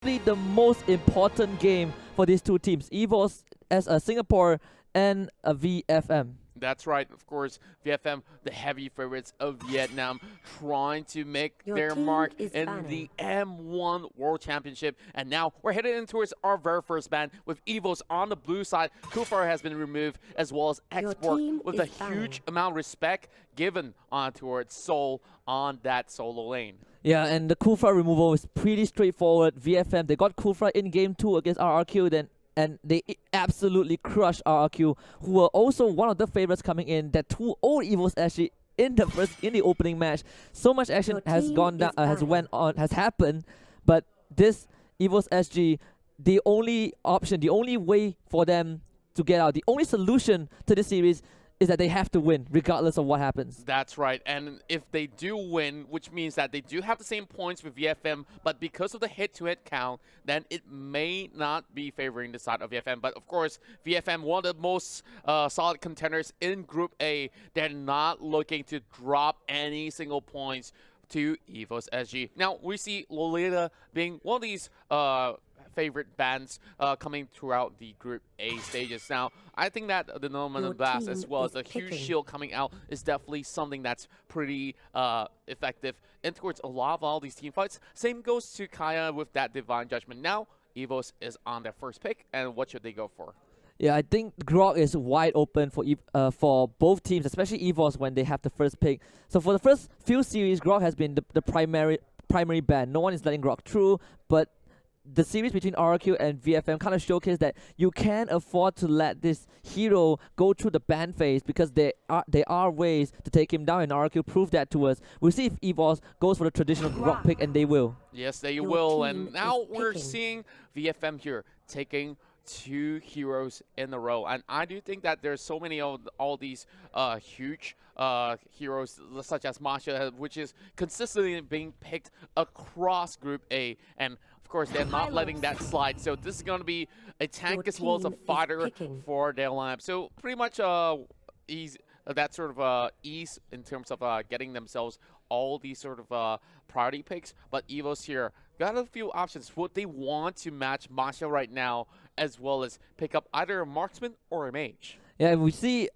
the most important game for these two teams, Evos as a Singapore and a VFM. That's right, of course, VFM, the heavy favorites of Vietnam, trying to make their mark in the M1 World Championship. And now we're headed in towards our very first ban with Evos on the blue side. Kufar has been removed, as well as Export, with a huge amount of respect given towards Seoul on that solo lane. Yeah, and the Kufra removal is pretty straightforward. VFM, they got Kufra in game 2 against RRQ, and they absolutely crushed RRQ, who were also one of the favorites coming in. That 2-0 Evos actually in the opening match. So much action has gone down, has happened, but this Evos SG, the only option, the only way for them to get out, the only solution to this series is that they have to win, regardless of what happens. That's right, and if they do win, which means that they do have the same points with VFM, but because of the hit-to-hit count, then it may not be favoring the side of VFM. But of course, VFM, one of the most solid contenders in Group A, they're not looking to drop any single points to Evos SG. Now, we see Lolita being one of these favorite bands coming throughout the Group A stages. Now, I think that the Norman Blast, as well as the huge shield coming out, is definitely something that's pretty effective and towards a lot of all these team fights. Same goes to Kaya with that Divine Judgment. Now, Evos is on their first pick, and what should they go for? Yeah, I think Grog is wide open for both teams, especially Evos when they have the first pick. So for the first few series, Grog has been the primary ban. No one is letting Grog through, but the series between RRQ and VFM kind of showcased that you can afford to let this hero go through the ban phase, because there are ways to take him down, and RRQ proved that to us. We'll see if Evos goes for the traditional Grog pick, and they will. Yes, they will. And now we're seeing VFM here taking 2 heroes in a row, and I do think that there's so many of all these huge heroes, such as Masha, which is consistently being picked across Group A, and of course they're not letting that slide. So this is going to be a tank as well as a fighter for their lineup. So pretty much that sort of ease in terms of getting themselves all these sort of priority picks. But Evos here got a few options. Would they want to match Masha right now, as well as pick up either a marksman or a mage? Yeah, we see,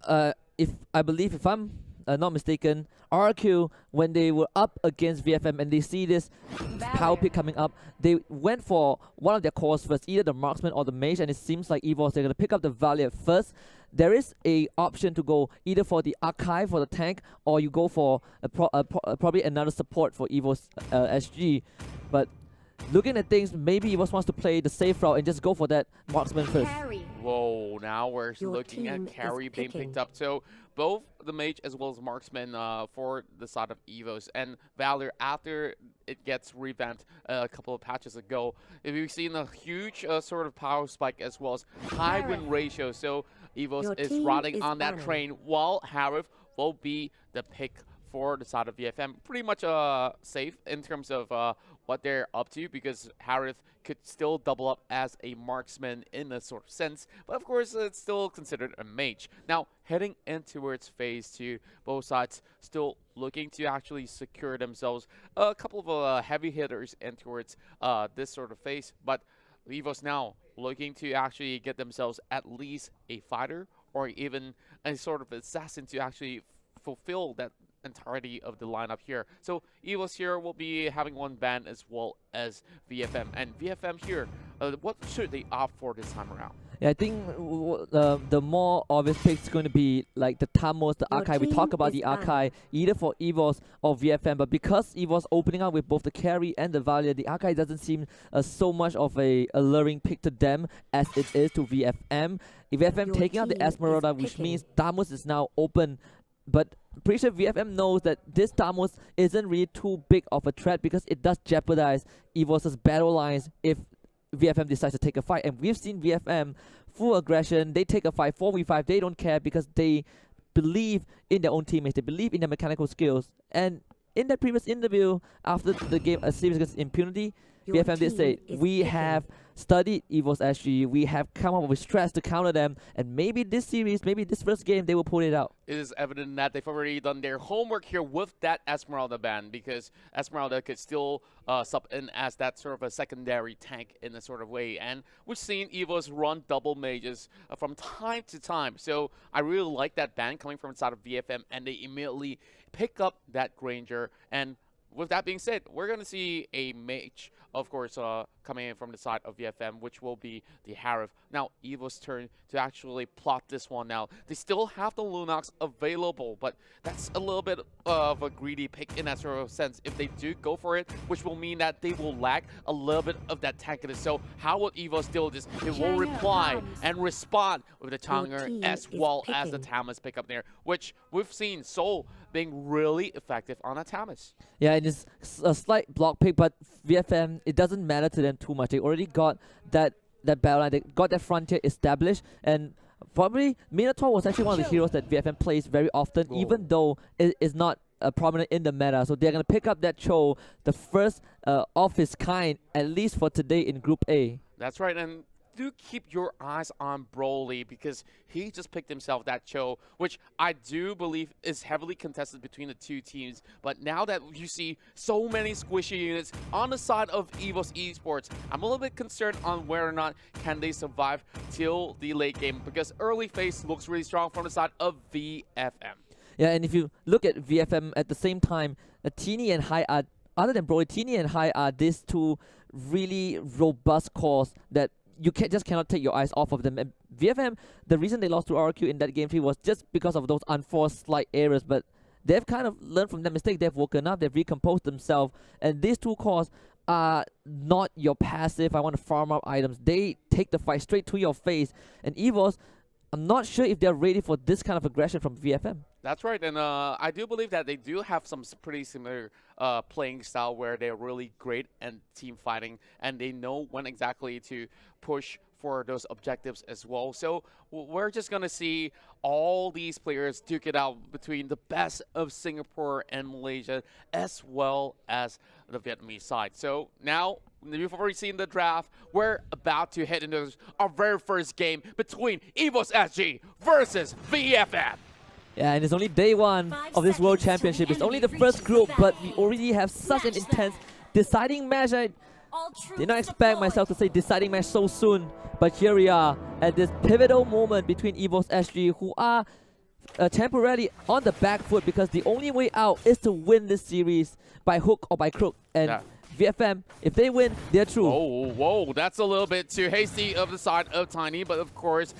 if I'm not mistaken, RQ, when they were up against VFM and they see this power pick coming up, they went for one of their cores first, either the marksman or the mage, and it seems like Evos, they're going to pick up the Valiant first. There is a option to go either for the Archive for the tank, or you go for probably another support for Evos SG. But looking at things, maybe Evos wants to play the safe route and just go for that marksman first. Whoa, now we're looking at carry being picked up. So both the mage as well as marksman for the side of Evos. And Valor, after it gets revamped a couple of patches ago, we've seen a huge sort of power spike as well as high win ratio. So Evos is riding on that train, while Harif will be the pick for the side of VFM. Pretty much safe in terms of what they're up to, because Harith could still double up as a marksman in a sort of sense, but of course it's still considered a mage. Now, heading in towards phase 2, both sides still looking to actually secure themselves a couple of heavy hitters in towards this sort of phase, but Evos now looking to actually get themselves at least a fighter or even a sort of assassin to actually fulfill that entirety of the lineup here. So Evos here will be having one ban as well as VFM. And VFM here, what should they opt for this time around? Yeah, I think the more obvious pick is going to be like the Tamos, the Archive. We talk about the Archive either for Evos or VFM, but because Evos opening up with both the carry and the Valiant, the Archive doesn't seem so much of a alluring pick to them as it is to VFM. If VFM taking out the Esmeralda, which means Tamos is now open, but pretty sure VFM knows that this Tamos isn't really too big of a threat, because it does jeopardize Evos' battle lines if VFM decides to take a fight. And we've seen VFM full aggression. They take a fight 4v5. They don't care, because they believe in their own teammates. They believe in their mechanical skills. And in that previous interview after the game, a series against Impunity, VFM did say, we have studied Evos SG, we have come up with strats to counter them, and maybe this series, maybe this first game, they will pull it out. It is evident that they've already done their homework here with that Esmeralda ban, because Esmeralda could still sub in as that sort of a secondary tank in a sort of way. And we've seen Evos run double mages from time to time. So I really like that ban coming from inside of VFM, and they immediately pick up that Granger. And with that being said, we're going to see a mage, of course, coming in from the side of VFM, which will be the Harif. Now, Evo's turn to actually plot this one now. They still have the Lunox available, but that's a little bit of a greedy pick in that sort of sense. If they do go for it, which will mean that they will lack a little bit of that tankiness. So how will Evos deal with this? It will reply and respond with the Chonger as well as the Tamas pick up there, which we've seen Soul being really effective on a Tamas. Yeah, and it's a slight block pick, but VFM, it doesn't matter to them too much. They already got that battle line, they got that frontier established, and probably Minotaur was actually one of the heroes that VFM plays very often, even though it is not prominent in the meta. So they're going to pick up that Cho, the first of his kind, at least for today in Group A. That's right, and do keep your eyes on Broly, because he just picked himself that Cho, which I do believe is heavily contested between the two teams. But now that you see so many squishy units on the side of Evos Esports, I'm a little bit concerned on whether or not can they survive till the late game, because early phase looks really strong from the side of VFM. Yeah, and if you look at VFM at the same time, Teeny and Hai are, other than Broly, Teeny and Hai are these two really robust cores that you just cannot take your eyes off of them. And VFM, the reason they lost to RRQ in that game 3 was just because of those unforced slight errors, but they've kind of learned from that mistake. They've woken up, they've recomposed themselves, and these two cores are not your passive, I want to farm up items. They take the fight straight to your face, and Evos, I'm not sure if they're ready for this kind of aggression from VFM. That's right, and I do believe that they do have some pretty similar playing style where they're really great at team fighting, and they know when exactly to push for those objectives as well. So we're just going to see all these players duke it out between the best of Singapore and Malaysia, as well as the Vietnamese side. So now, you've already seen the draft. We're about to head into our very first game between Evos SG versus VFM. Yeah, and it's only day 1 of this World Championship. It's only the first group, but we already have such an intense deciding match. I did not expect myself to say deciding match so soon, but here we are at this pivotal moment between Evos SG, who are temporarily on the back foot because the only way out is to win this series by hook or by crook. And VFM, if they win, they're through. Oh, whoa, that's a little bit too hasty of the side of Tiny, but of course,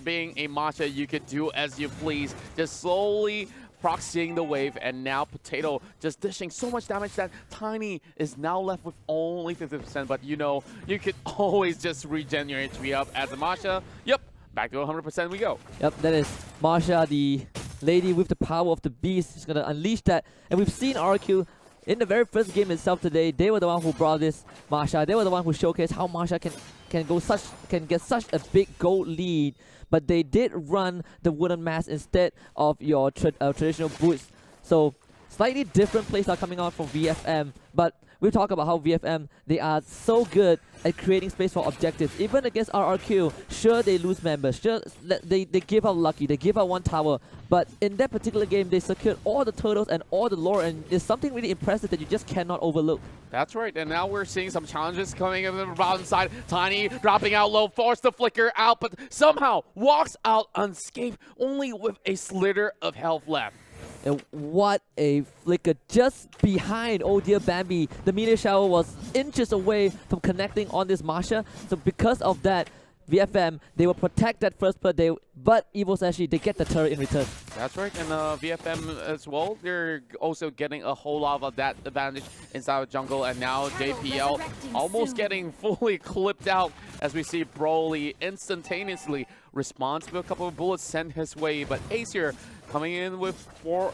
being a matcha, you could do as you please. Just slowly proxying the wave, and now Potato just dishing so much damage that Tiny is now left with only 50%, but you know, you could always just regenerate HP up as a Masha. Yep, back to 100% we go. Yep, that is Marsha, the lady with the power of the beast. She's going to unleash that, and we've seen RQ in the very first game itself today. They were the one who brought this Marsha. They were the one who showcased how Marsha can get such a big gold lead. But they did run the wooden mask instead of your traditional boots. So slightly different playstyle coming out from VFM. But we talk about how VFM, they are so good at creating space for objectives. Even against RRQ, sure they lose members, sure they give out lucky, they give out one tower. But in that particular game, they secured all the turtles and all the lore, and it's something really impressive that you just cannot overlook. That's right, and now we're seeing some challenges coming in the bottom side. Tiny dropping out low, forced to flicker out, but somehow walks out unscathed, only with a slither of health left. And what a flicker just behind Oh Dear Bambi. The meteor shower was inches away from connecting on this Marsha. So because of that, VFM, they will protect that first per day, but Evos actually, they get the turret in return. That's right, and VFM as well, they're also getting a whole lot of that advantage inside of jungle, and now JPL almost getting fully clipped out as we see Broly instantaneously responds to a couple of bullets sent his way, but Ace here coming in with 4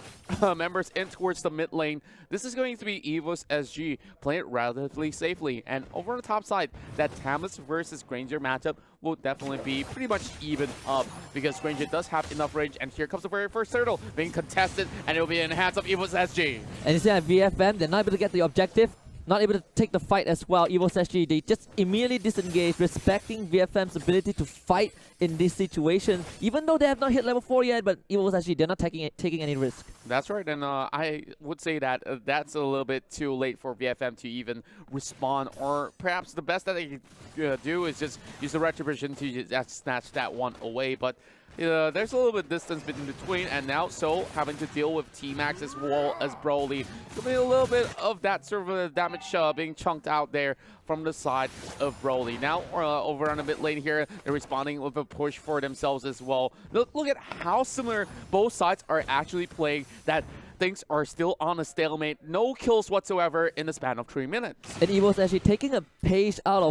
members in towards the mid lane. This is going to be Evos SG playing it relatively safely. And over on the top side, that Tamas versus Granger matchup will definitely be pretty much even up because Granger does have enough range. And here comes the very first turtle being contested, and it will be in the hands of Evos SG. And you see at VFM, they're not able to get the objective. not able to take the fight as well. Evos SG, they just immediately disengage, respecting VFM's ability to fight in this situation. Even though they have not hit level 4 yet, but Evos SG, they're not taking any risk. That's right, and I would say that that's a little bit too late for VFM to even respond, or perhaps the best that they can do is just use the Retribution to just snatch that one away, but there's a little bit of distance in between, and now Soul having to deal with T-Max as well as Broly. Could be a little bit of that sort of damage being chunked out there from the side of Broly. Now over on the mid lane here, they're responding with a push for themselves as well. Look at how similar both sides are actually playing, that things are still on a stalemate. No kills whatsoever in the span of 3 minutes. And Evos actually taking a page out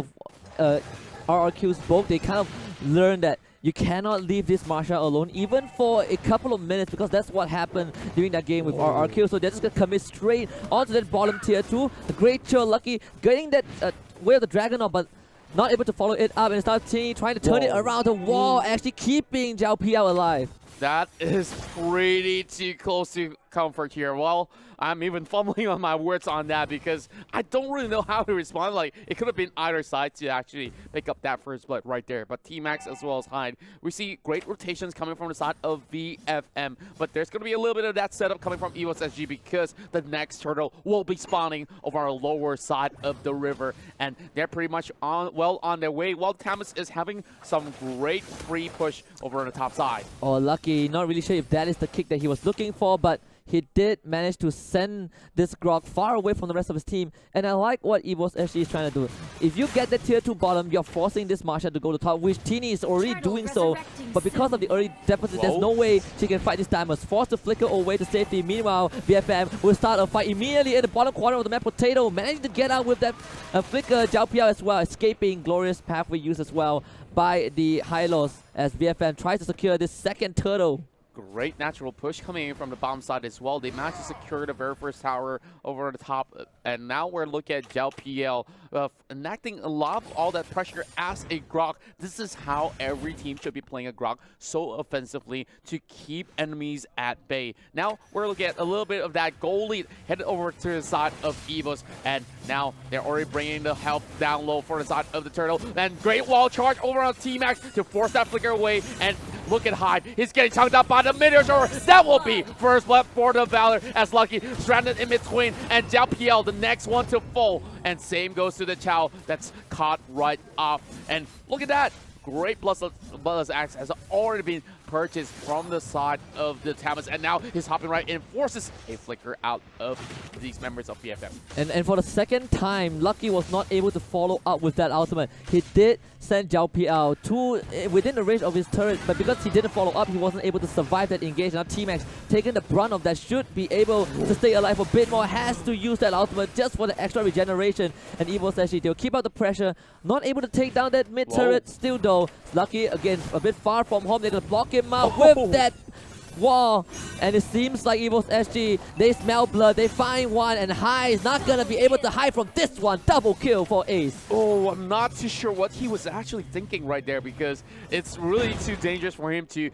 of RRQ's book. They kind of learned that you cannot leave this Marsha alone, even for a couple of minutes, because that's what happened during that game with RRQ. So they're just going to commit straight onto that bottom tier 2. A great chill, Lucky getting that way of the Dragon off, but not able to follow it up, and start trying to turn it around the wall, actually keeping Zhao Piao alive. That is pretty too close to comfort here. Well, I'm even fumbling on my words on that because I don't really know how to respond. Like, it could have been either side to actually pick up that first blood right there. But T-Max as well as Hyde, we see great rotations coming from the side of VFM. But there's going to be a little bit of that setup coming from Evos SG because the next turtle will be spawning over our lower side of the river. And they're pretty much on their way, while Tamus is having some great free push over on the top side. Oh, Lucky. Not really sure if that is the kick that he was looking for, but he did manage to send this Grog far away from the rest of his team. And I like what Evos SG is trying to do. If you get the tier 2 bottom, you're forcing this Marsha to go to top, which Teeny is already doing so. But because of the early deficit, there's no way she can fight this Diamond. Forced to flicker away to safety. Meanwhile, VFM will start a fight immediately in the bottom corner of the map. Potato managing to get out with that flicker. Zhao Piao as well, escaping. Glorious pathway use as well by the Hylos as VFM tries to secure this second turtle. Great natural push coming in from the bottom side as well. They managed to secure the very first tower over the top. And now we're looking at Zhao PL enacting a lot of all that pressure as a Grok. This is how every team should be playing a Grok, so offensively to keep enemies at bay. Now we're looking at a little bit of that goal lead headed over to the side of Evos. And now they're already bringing the help down low for the side of the turtle. And great wall charge over on T-Max to force that flicker away. And look at Hyde. He's getting chunked up by the mid-air shower. That will be first blood for the Valor as Lucky stranded in between. And Zhao PL, the next one to fall. And same goes to the Chow that's caught right off. And look at that. Great Bloodless Axe has already been purchased from the side of the Tamas, and now he's hopping right in, forces a flicker out of these members of BFM. And for the second time, Lucky was not able to follow up with that ultimate. He did send Zhao PL to within the range of his turret, but because he didn't follow up, he wasn't able to survive that engage. Now T-Max taking the brunt of that, should be able to stay alive a bit more, has to use that ultimate just for the extra regeneration. And Evos actually, they'll keep out the pressure, not able to take down that mid turret still though. Lucky again a bit far from home, they're gonna block him out with that wall, and it seems like Evos SG, they smell blood, they find one, and Hyde is not gonna be able to hide from this one. Double kill for Ace. Oh, I'm not too sure what he was actually thinking right there, because it's really too dangerous for him to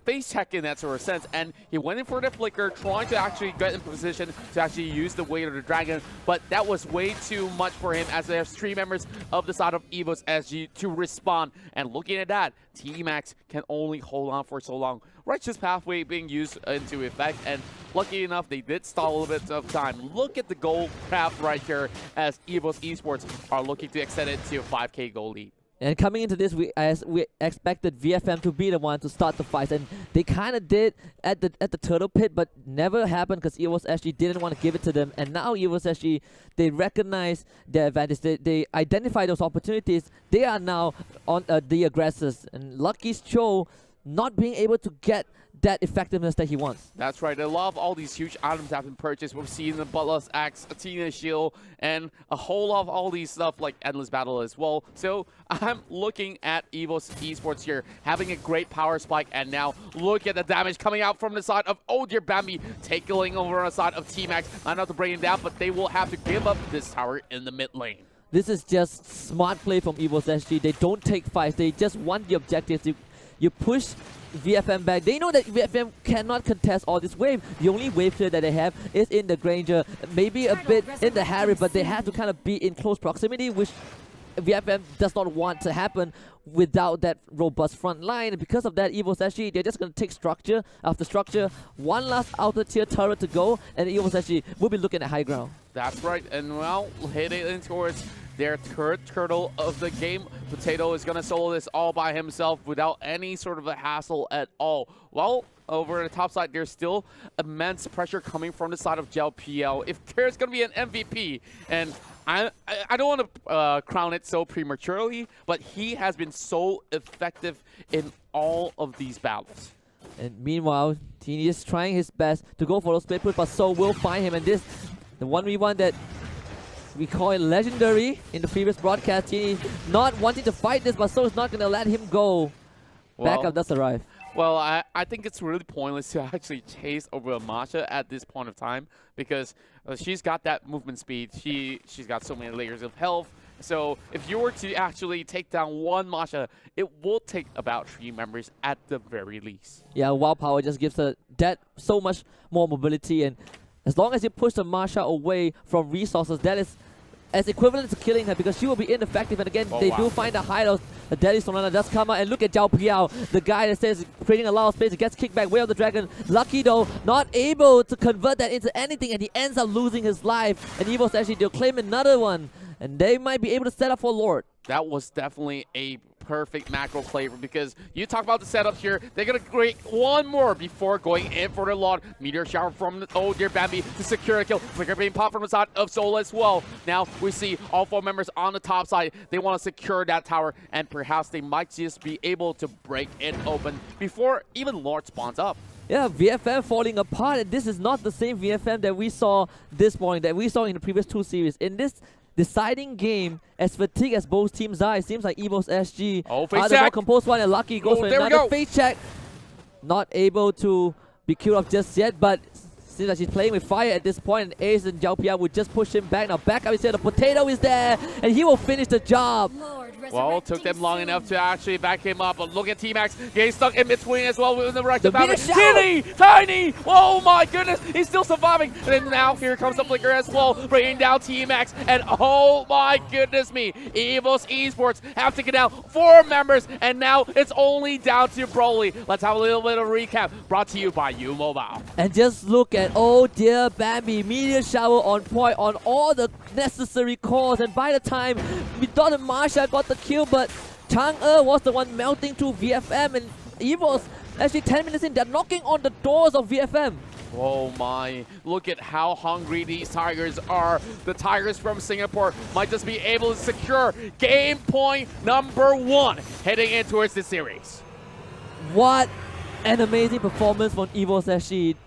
face check in that sort of sense, and he went in for the flicker, trying to actually get in position to actually use the weight of the dragon, but that was way too much for him, as there's 3 members of the side of Evos SG to respond. And looking at that, T-Max can only hold on for so long. Righteous Pathway being used into effect, and lucky enough, they did stall a little bit of time. Look at the goal path right here, as Evos Esports are looking to extend it to a 5K goal lead. And coming into this, we expected VFM to be the one to start the fight, and they kind of did at the Turtle Pit, but never happened because Evos SG didn't want to give it to them. And now Evos SG, they recognize their advantage, they identify those opportunities. They are now on the aggressors, and Lucky's Cho not being able to get that effectiveness that he wants. That's right. A lot of all these huge items have been purchased. We've seen the Bloodlust Axe, Athena Shield, and a whole lot of all these stuff like Endless Battle as well. So I'm looking at Evos Esports here, having a great power spike, and now look at the damage coming out from the side of Oh Dear Bambi, taking over on the side of T-Max. Not enough to bring him down, but they will have to give up this tower in the mid lane. This is just smart play from Evos SG. They don't take fights. They just want the objective to you push VFM back. They know that VFM cannot contest all this wave. The only wave clear that they have is in the Granger, maybe a bit in the Harry, but they have to kind of be in close proximity, which VFM does not want to happen without that robust front line. And because of that, Evos actually, they're just going to take structure after structure. One last outer tier turret to go, and Evos actually will be looking at high ground. That's right, and well, heading in towards their third turtle of the game. Potato is going to solo this all by himself without any sort of a hassle at all. Well, over the top side, there's still immense pressure coming from the side of JLPL. If there's going to be an MVP, and I don't want to crown it so prematurely, but he has been so effective in all of these battles. And meanwhile, Teeny is trying his best to go for those split push, but So will find him. And this, the 1v1 that we call it legendary in the previous broadcast. Teeny not wanting to fight this, but So is not going to let him go. Backup does arrive. Well, I think it's really pointless to actually chase over Masha at this point of time because she's got that movement speed. She's got so many layers of health. So if you were to actually take down one Masha, it will take about 3 members at the very least. Yeah, Wild Power just gives her that so much more mobility, and as long as you push the Masha away from resources, that is as equivalent to killing her because she will be ineffective. And again, they do find the hideout. The Deadly Solana does come out, and look at Zhao Piao, the guy that says creating a lot of space. He gets kicked back, Way of the Dragon. Lucky though, not able to convert that into anything, and he ends up losing his life. And Evos actually, they'll claim another one, and they might be able to set up for Lord. That was definitely a perfect macro flavor because you talk about the setup here. They're going to create one more before going in for the Lord. Meteor shower from the Oh Dear Bambi to secure a kill. Flicker being popped from the side of Soul as well. Now we see all 4 members on the top side. They want to secure that tower, and perhaps they might just be able to break it open before even Lord spawns up. Yeah, VFM falling apart, and this is not the same VFM that we saw this morning, that we saw in the previous 2 series. In this deciding game, as fatigued as both teams are, it seems like Evos SG are the more composed one, and Lucky goes for another face check. Not able to be killed off just yet, but seems like she's playing with fire at this point, and Ace and Zhao Pia would just push him back. Now back up is here, the Potato is there, and he will finish the job. Well, it took them long enough to actually back him up, but look at T-Max getting stuck in between as well with the right of power. Tiny! Oh my goodness, he's still surviving. And then now here comes the Flicker as well, bringing down T-Max. And oh my goodness me, Evos Esports have to get down 4 members, and now it's only down to Broly. Let's have a little bit of a recap, brought to you by U-Mobile. And just look at Oh Dear Bambi, meteor shower on point on all the necessary calls, and by the time we thought that Masha got the kill, but Chang'e was the one melting through VFM, and Evos actually 10 minutes in, they're knocking on the doors of VFM. Oh my, look at how hungry these Tigers are. The Tigers from Singapore might just be able to secure game point number 1 heading in towards the series. What an amazing performance from Evos actually.